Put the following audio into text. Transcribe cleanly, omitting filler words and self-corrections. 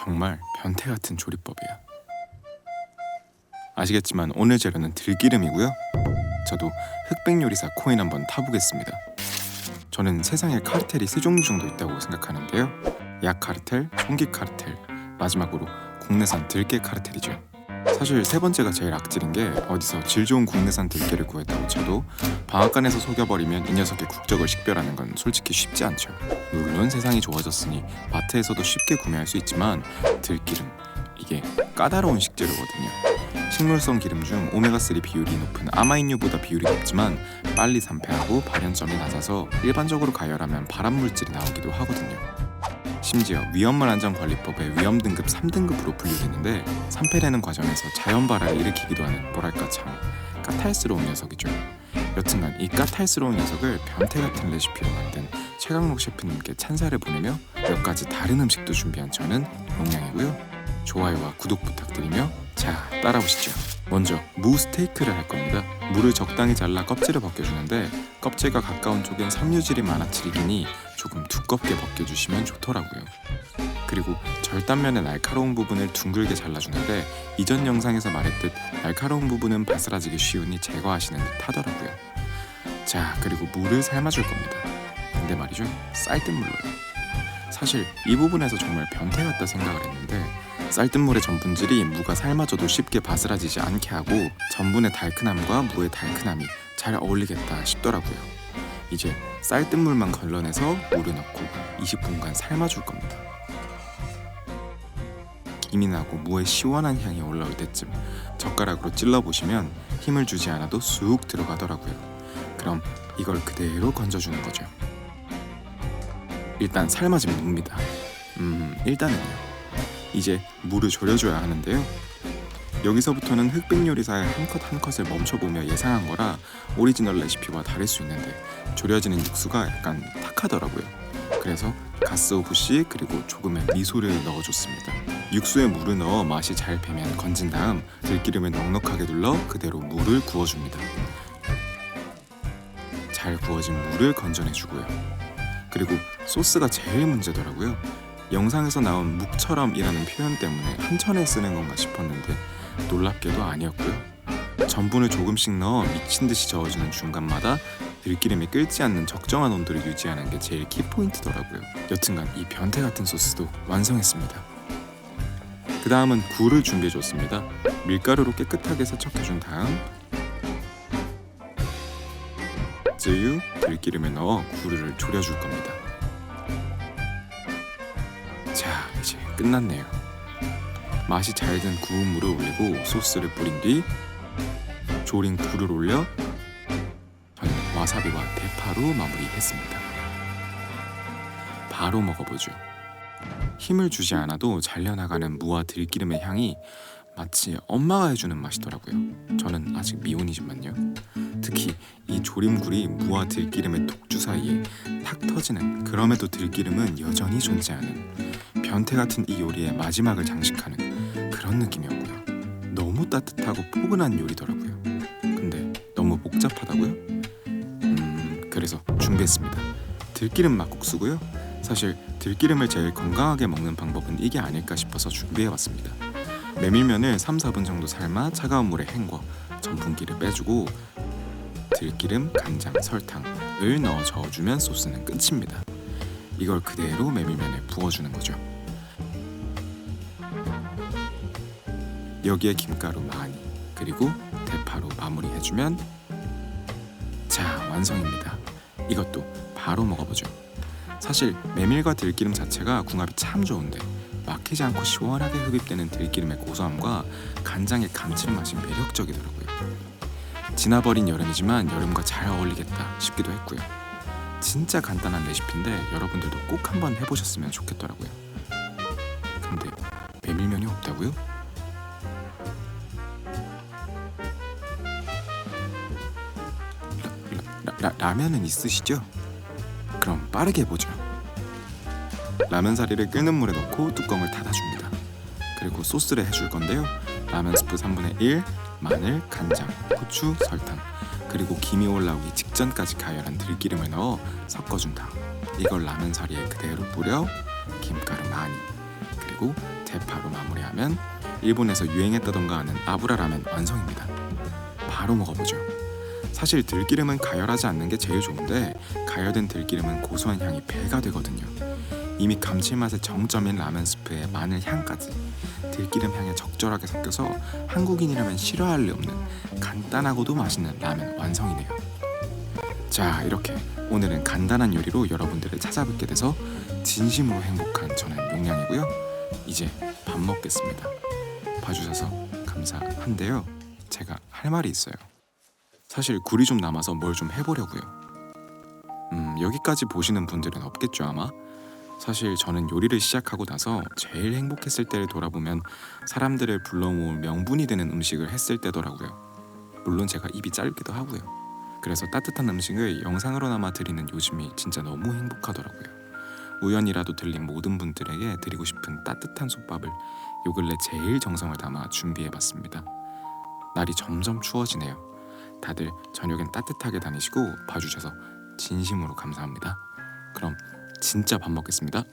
정말 변태 같은 조리법이야. 아시겠지만 오늘 재료는 들기름이고요. 저도 흑백 요리사 코인 한번 타보겠습니다. 저는 세상에 카르텔이 세 종류 정도 있다고 생각하는데요. 약 카르텔, 총기 카르텔, 마지막으로 국내산 들깨 카르텔이죠. 사실 세 번째가 제일 악질인 게 어디서 질 좋은 국내산 들깨를 구했다고 쳐도 방앗간에서 속여버리면 이 녀석의 국적을 식별하는 건 솔직히 쉽지 않죠. 물론 세상이 좋아졌으니 마트에서도 쉽게 구매할 수 있지만 들기름, 이게 까다로운 식재료거든요. 식물성 기름 중 오메가3 비율이 높은 아마인유보다 비율이 높지만 빨리 산패하고 발연점이 낮아서 일반적으로 가열하면 발암물질이 나오기도 하거든요. 심지어 위험물안전관리법의 위험등급 3등급으로 분류되는데 산패되는 과정에서 자연발화를 일으키기도 하는 뭐랄까 참 까탈스러운 녀석이죠. 여튼간 이 까탈스러운 녀석을 변태같은 레시피로 만든 최강록 셰프님께 찬사를 보내며 몇 가지 다른 음식도 준비한 저는 용량이고요. 좋아요와 구독 부탁드리며 자, 따라오시죠. 먼저 무 스테이크를 할 겁니다. 무를 적당히 잘라 껍질을 벗겨주는데 껍질과 가까운 쪽엔 섬유질이 많아지기니 조금 두껍게 벗겨주시면 좋더라고요. 그리고 절단면의 날카로운 부분을 둥글게 잘라주는데 이전 영상에서 말했듯 날카로운 부분은 바스라지기 쉬우니 제거하시는 듯 하더라고요. 자, 그리고 무를 삶아줄 겁니다. 근데 말이죠, 쌀뜨물로요. 사실 이 부분에서 정말 변태 같다 생각을 했는데 쌀뜨물의 전분질이 무가 삶아져도 쉽게 바스라지지 않게 하고 전분의 달큰함과 무의 달큰함이 잘 어울리겠다 싶더라고요. 이제 쌀뜨물만 걸러내서 물을 넣고 20분간 삶아줄 겁니다. 김이 나고 무의 시원한 향이 올라올 때쯤 젓가락으로 찔러보시면 힘을 주지 않아도 쑥 들어가더라고요. 그럼 이걸 그대로 건져주는 거죠. 일단 삶아진 무입니다. 일단은요. 이제 무를 졸여줘야 하는데요. 여기서부터는 흑백 요리사의 한 컷 한 컷을 멈춰보며 예상한 거라 오리지널 레시피와 다를 수 있는데 졸여지는 육수가 약간 탁하더라고요. 그래서 가스오브씨 그리고 조금의 미소를 넣어줬습니다. 육수에 물을 넣어 맛이 잘 배면 건진 다음 들기름을 넉넉하게 둘러 그대로 무를 구워줍니다. 잘 구워진 무를 건져내주고요. 그리고 소스가 제일 문제더라고요. 영상에서 나온 묵처럼이라는 표현 때문에 한천에 쓰는 건가 싶었는데 놀랍게도 아니었고요. 전분을 조금씩 넣어 미친듯이 저어주는 중간마다 들기름이 끓지 않는 적정한 온도를 유지하는 게 제일 키포인트더라고요. 여튼간 이 변태같은 소스도 완성했습니다. 그 다음은 굴을 준비해줬습니다. 밀가루로 깨끗하게 세척해준 다음 쯔유, 들기름을 넣어 굴을 졸여줄 겁니다. 자, 이제 끝났네요. 맛이 잘 든 구운 물을 올리고 소스를 뿌린 뒤 졸인 굴을 올려 저는 와사비와 대파로 마무리했습니다. 바로 먹어보죠. 힘을 주지 않아도 잘려나가는 무와 들기름의 향이 마치 엄마가 해주는 맛이더라고요. 저는 아직 미혼이지만요. 특히 이 조림굴이 무와 들기름의 독주 사이에 탁 터지는, 그럼에도 들기름은 여전히 존재하는 변태 같은 이 요리의 마지막을 장식하는 그런 느낌이었고요. 너무 따뜻하고 포근한 요리더라고요. 근데 너무 복잡하다고요? 그래서 준비했습니다. 들기름 막국수고요. 사실 들기름을 제일 건강하게 먹는 방법은 이게 아닐까 싶어서 준비해봤습니다. 메밀면을 3-4분 정도 삶아 차가운 물에 헹궈 전분기를 빼주고 들기름, 간장, 설탕을 넣어 저어주면 소스는 끝입니다. 이걸 그대로 메밀면에 부어주는 거죠. 여기에 김가루 많이 그리고 대파로 마무리해주면 자, 완성입니다. 이것도 바로 먹어보죠. 사실 메밀과 들기름 자체가 궁합이 참 좋은데 막히지 않고 시원하게 흡입되는 들기름의 고소함과 간장의 감칠맛이 매력적이더라고요. 지나버린 여름이지만 여름과 잘 어울리겠다 싶기도 했고요. 진짜 간단한 레시피인데 여러분들도 꼭 한번 해보셨으면 좋겠더라고요. 근데 메밀면이 없다고요? 라면은 있으시죠? 그럼 빠르게 해보죠. 라면 사리를 끓는 물에 넣고 뚜껑을 닫아줍니다. 그리고 소스를 해줄 건데요. 라면 스프 3분의 1, 마늘, 간장, 후추, 설탕, 그리고 김이 올라오기 직전까지 가열한 들기름을 넣어 섞어준 다음 이걸 라면 사리에 그대로 뿌려 김가루 많이 그리고 대파로 마무리하면 일본에서 유행했다던가 하는 아부라 라멘 완성입니다. 바로 먹어보죠. 사실 들기름은 가열하지 않는 게 제일 좋은데 가열된 들기름은 고소한 향이 배가 되거든요. 이미 감칠맛의 정점인 라면 스프에 마늘 향까지 들기름 향에 적절하게 섞여서 한국인이라면 싫어할 리 없는 간단하고도 맛있는 라면 완성이네요. 자, 이렇게 오늘은 간단한 요리로 여러분들을 찾아뵙게 돼서 진심으로 행복한 저는 용량이고요. 이제 밥 먹겠습니다. 봐주셔서 감사한데요. 제가 할 말이 있어요. 사실 굴이 좀 남아서 뭘 좀 해보려고요. 여기까지 보시는 분들은 없겠죠 아마? 사실 저는 요리를 시작하고 나서 제일 행복했을 때를 돌아보면 사람들을 불러 모을 명분이 되는 음식을 했을 때더라고요. 물론 제가 입이 짧기도 하고요. 그래서 따뜻한 음식을 영상으로나마 드리는 요즘이 진짜 너무 행복하더라고요. 우연이라도 들린 모든 분들에게 드리고 싶은 따뜻한 솥밥을 요 근래 제일 정성을 담아 준비해봤습니다. 날이 점점 추워지네요. 다들 저녁엔 따뜻하게 다니시고 봐주셔서 진심으로 감사합니다. 그럼 진짜 밥 먹겠습니다.